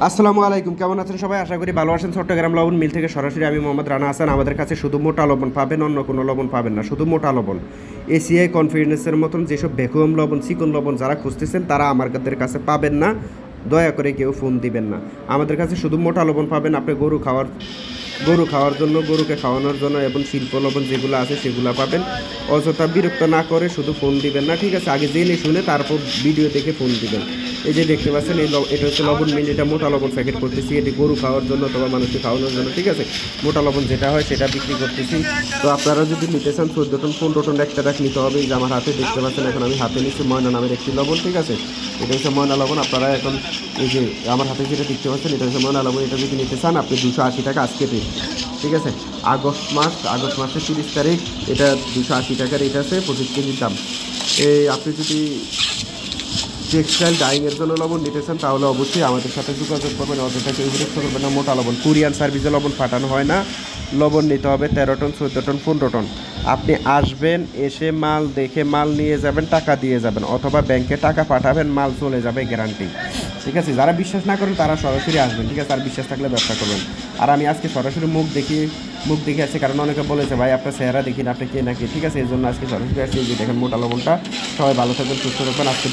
আসসালামু আলাইকুম, কেমন আছেন সবাই? আশা করি ভালো আছেন। চট্টগ্রাম লবণ মিল থেকে সরাসরি আমি মোহাম্মদ রানা হাসান। আমাদের কাছে শুধু মোটা লবণ পাবেন, অন্য কোনো লবণ পাবেন না, শুধু মোটা লবণ। এসিআই কনফিডেন্সের মতন যেসব ভ্যাকুয়াম লবণ, চিকন লবণ যারা খুঁজতেছেন তারা আমাদের কাছে পাবেন না। দয়া করে কেউ ফোন দিবেন না। আমাদের কাছে শুধু মোটা লবণ পাবেন। আপনি গরু খাওয়ার জন্য, গরুকে খাওয়ানোর জন্য এবং শিল্প লবণ যেগুলো আছে সেগুলো পাবেন। অযথা বিরক্ত না করে শুধু ফোন দিবেন না, ঠিক আছে? আগে জেনে শুনে তারপর ভিডিও দেখে ফোন দিবেন। এই যে দেখতে পাচ্ছেন, এটা হচ্ছে লবণ মিল। এটা মোটা লবণ প্যাকেট করতেছি, এটি গরু খাওয়ার জন্য অথবা মানুষকে খাওয়ানোর জন্য, ঠিক আছে? মোটা লবণ যেটা হয় সেটা বিক্রি করতেছি। তো আপনারা যদি নিতে চান 14 টন 15 টন একটা রাখ নিতে হবে। এই যে আমার হাতে দেখতে পাচ্ছেন, এখন আমি হাতে নিচ্ছি ময়না নামের একটি লবণ, ঠিক আছে? এটা হচ্ছে ময়না লবণ। আপনারা এখন এই যে আমার হাতে যেটা দেখতে পাচ্ছেন এটা হচ্ছে ময়না লবণ। এটা যদি নিতে চান আপনি 280 টাকা আজকে পেয়ে, ঠিক আছে? আগস্ট মাসের 30 তারিখ এটা 280 টাকার রেট আছে, 25 কেজির দাম। এই আপনি যদি টেক্সটাইল ডাইংয়ের জন্য লবণ নিতে চান তাহলে অবশ্যই আমাদের সাথে যোগাযোগ করবেন। অযথা কেউ বিরক্ত করবেন না। মোটা লবণ কুরিয়ান সার্ভিসে লবণ পাঠানো হয় না। লবণ নিতে হবে 13 টন, 14 টন, 15 টন। আপনি আসবেন, এসে মাল দেখে মাল নিয়ে যাবেন, টাকা দিয়ে যাবেন, অথবা ব্যাংকে টাকা পাঠাবেন, মাল চলে যাবে গ্যারান্টি, ঠিক আছে? যারা বিশ্বাস না করেন তারা সরাসরি আসবেন, ঠিক আছে? আর বিশ্বাস থাকলে ব্যবসা করবেন। আর আমি আজকে সরাসরি মুখ দেখে আসছি, কারণ অনেকে বলেছে ভাই আপনার চেহারা দেখি না, আপনি কে নাকি, ঠিক আছে? এই জন্য আজকে সরাসরি আসছি। যে দেখেন মোটা লবণটা। সবাই ভালো থাকবেন, সুস্থ থাকবেন। আজকে